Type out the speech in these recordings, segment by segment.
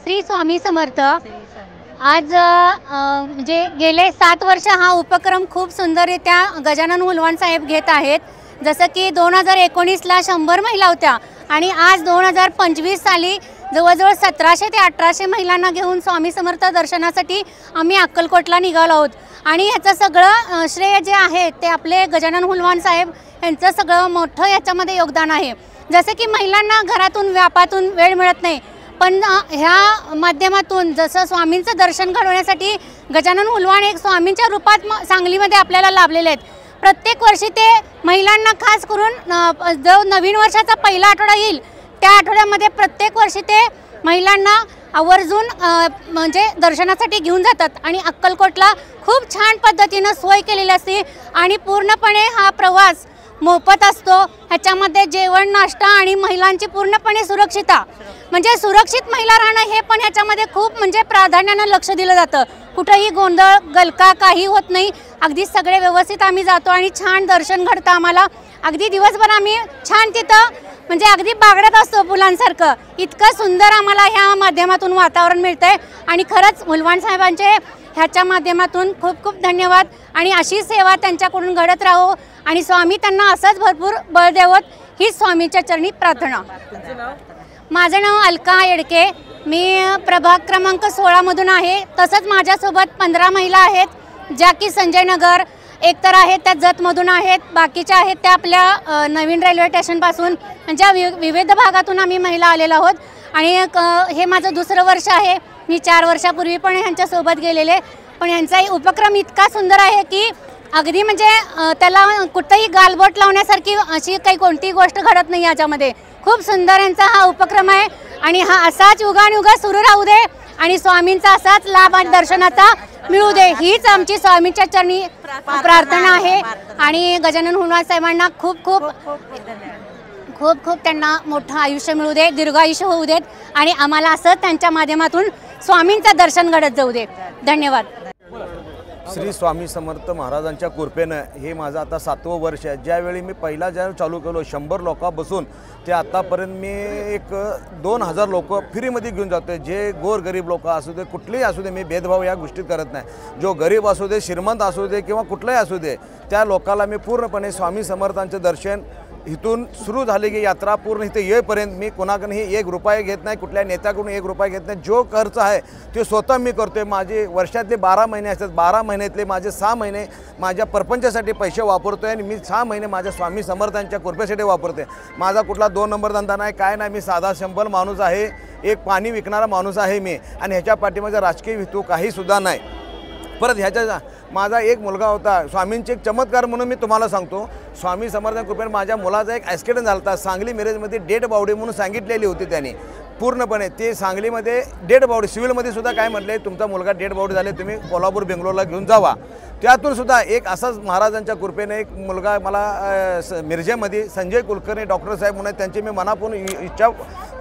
श्री स्वामी समर्थ। आज म्हणजे गेले 7 वर्ष हा उपक्रम खूप सुंदररित्या गजानन हुलवाण साहेब घेत आहेत। जसं की 2019ला 100 महिला होत्या आणि आज 2025 साली जवळजवळ 1700 ते 1800 महिलांना घेऊन स्वामी समर्थ दर्शनासाठी आम्ही अक्कलकोटला निघालो आहोत। आणि याचं सगळं श्रेय जे आहे ते आपले गजानन हुलवाण साहेब यांचं सगळं मोठं याच्यामध्ये योगदान आहे। जसे की महिलांना घरातून व्यापातून वेळ मिळत नाही, पण ह्या माध्यमातून जसं स्वामींचं दर्शन घडवण्यासाठी गजानन हुलवाण एक स्वामींच्या रूपात सांगलीमध्ये आपल्याला लाभलेले आहेत। प्रत्येक वर्षी ते महिलांना खास करून जो नवीन वर्षाचा पहिला आठवडा येईल त्या आठवड्यामध्ये प्रत्येक वर्षी ते महिलांना आवर्जून म्हणजे दर्शनासाठी घेऊन जातात आणि अक्कलकोटला खूप छान पद्धतीने सोय केलेली असते आणि पूर्णपणे हा प्रवास मोफत असतो। ह्याच्यामध्ये जेवण नाश्ता आणि महिलांची पूर्णपणे सुरक्षितता म्हणजे सुरक्षित महिला राहणं हे पण ह्याच्यामध्ये खूप म्हणजे प्राधान्याने लक्ष दिलं जातं। कुठेही गोंधळ गलका काही होत नाही, अगदी सगळे व्यवस्थित आम्ही जातो आणि छान दर्शन घडतं आम्हाला। अगदी दिवसभर आम्ही छान तिथं म्हणजे अगदी बागडत असतो फुलांसारखं। इतकं सुंदर आम्हाला ह्या माध्यमातून वातावरण मिळतंय आणि खरंच हुलवाण साहेबांचे ह्याच्या माध्यमातून खूप खूप धन्यवाद आणि अशी सेवा त्यांच्याकडून घडत राहो आणि स्वामी त्यांना असंच भरपूर बळ देवत ही स्वामीच्या चरणी प्रार्थना। माझं नाव अलका येडके, मी प्रभाग क्रमांक 16 मधून आहे। तसंच माझ्यासोबत 15 महिला आहेत ज्या की संजय नगर एक तर आहेत त्या जतमधून आहेत, बाकीच्या आहेत त्या आपल्या नवीन रेल्वे स्टेशनपासून म्हणजे विविध भागातून आम्ही महिला आलेलो आहोत। आणि हे माझं दुसरं वर्ष आहे। मी 4 वर्षापूर्वी पण ह्यांच्यासोबत गेलेले, पण ह्यांचा उपक्रम इतका सुंदर आहे की अगदी म्हणजे त्याला कुठेही गालबोट लावण्यासारखी अशी काही कोणतीही गोष्ट घडत नाही याच्यामध्ये। खूप सुंदर यांचा हा उपक्रम आहे आणि हा असाच युगानुगा सुरू राहू दे आणि स्वामींचा असाच लाभ आणि दर्शनाचा मिळू दे हीच आमची स्वामींच्या चरणी प्रार्थना आहे। आणि गजानन हुलवाण साहेबांना खूप खूप खूप खूप त्यांना मोठं आयुष्य मिळू दे, दीर्घायुष्य होऊ देत आणि आम्हाला असं त्यांच्या माध्यमातून स्वामींचं दर्शन घडत जाऊ दे। धन्यवाद। श्री स्वामी समर्थ महाराजांच्या कृपेनं हे माझं आता 7वं वर्ष आहे। ज्यावेळी मी पहिला ज्या चालू केलो 100 लोका बसून ते आतापर्यंत मी एक 2000 लोक फ्रीमध्ये घेऊन जातो। जे गोरगरीब लोक असू दे कुठलेही असू दे, मी भेदभाव या गोष्टीत करत नाही। जो गरीब असू दे श्रीमंत असू दे किंवा कुठलाही असू दे त्या लोकाला मी पूर्णपणे स्वामी समर्थांचं दर्शन इथून सुरू झाले की यात्रा पूर्ण इथे येईपर्यंत मी कोणाकडूनही 1 रुपया घेत नाही, कुठल्या नेत्याकडून 1 रुपया घेत नाही। जो खर्च आहे ते स्वतः मी करतोय। माझे वर्षातले 12 महिने असतात, 12 महिन्यातले माझे 6 महिने माझ्या परपंचासाठी पैसे वापरतोय आणि मी 6 महिने माझ्या स्वामी समर्थांच्या कृपेसाठी वापरतोय। माझा कुठला 2 नंबर धंदा नाही, काय नाही। मी साधा सिंपल माणूस आहे, एक पाणी विकणारा माणूस आहे मी आणि ह्याच्या पाठीमागे राजकीय हेतू काही सुद्धा नाही। परत ह्याच्या माझा एक मुलगा होता, स्वामींचे एक चमत्कार म्हणून मी तुम्हाला सांगतो। स्वामी समर्थांच्या कृपेने माझ्या मुलाचा एक ॲक्सिडेंट झाला होता। सांगली मिरजमध्ये डेड बॉडी म्हणून सांगितलेली होती त्यांनी पूर्णपणे। ते सांगलीमध्ये डेड बॉडी सिव्हिलमध्ये सुद्धा काय म्हटले, तुमचा मुलगा डेड बॉडी झाले, तुम्ही कोल्हापूर बेंगलोरला घेऊन जावा। त्यातून सुद्धा एक असाच महाराजांच्या कृपेने एक मुलगा मला मिरजेमध्ये संजय कुलकर्णी डॉक्टर साहेब म्हणून त्यांचे मी मनापासून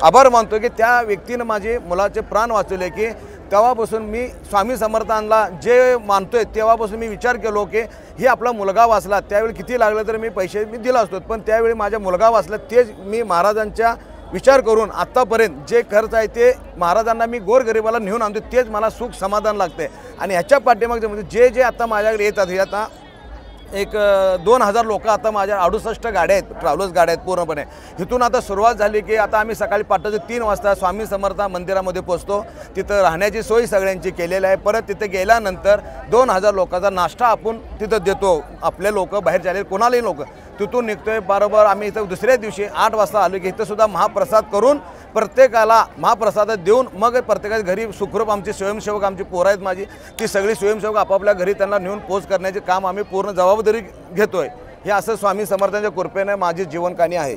आभार मानतो की त्या व्यक्तीनं माझे मुलाचे प्राण वाचवले। की तेव्हापासून मी स्वामी समर्थांना जे मानतोय तेव्हापासून मी विचार केलो की हे आपला मुलगा वाचला, त्यावेळी किती लागलं तर मी पैसे मी दिला असतो, पण त्यावेळी माझा मुलगा वाचला। तेच मी महाराजांच्या विचार करून आत्तापर्यंत जे खर्च आहे ते महाराजांना मी गोरगरिबाला नेऊन आणतो, तेच मला सुख समाधान लागते। आणि ह्याच्या पाठीमागे म्हणजे जे आता माझ्याकडे येतात हे आता एक 2000 लोक आता माझ्या 68 गाड्या आहेत, ट्रॅव्हलर्स गाड्या आहेत पूर्णपणे। इथून आता सुरुवात झाली की आता आम्ही सकाळी पहाटे 3 वाजता स्वामी समर्थ मंदिरामध्ये पोहोचतो। तिथं राहण्याची सोय सगळ्यांची केलेली आहे। परत तिथे गेल्यानंतर 2000 लोकांचा नाश्ता आपण तिथं देतो। आपले लोक बाहेर झाले कोणालाही लोक तिथून निघतोय बरोबर आम्ही इथं दुसऱ्या दिवशी 8 वाजता आलो की इथं सुद्धा महाप्रसाद करून प्रत्येकाला महाप्रसाद देऊन मग प्रत्येकाच्या घरी सुखरूप आमचे स्वयंसेवक आमची पोरं आहेत माझी ती सगळी स्वयंसेवक आपापल्या घरी त्यांना नेऊन पोच करण्याचे काम आम्ही पूर्ण जबाबदारी घेतोय। हे असं स्वामी समर्थांच्या कृपेने माझी जीवनकहाणी आहे।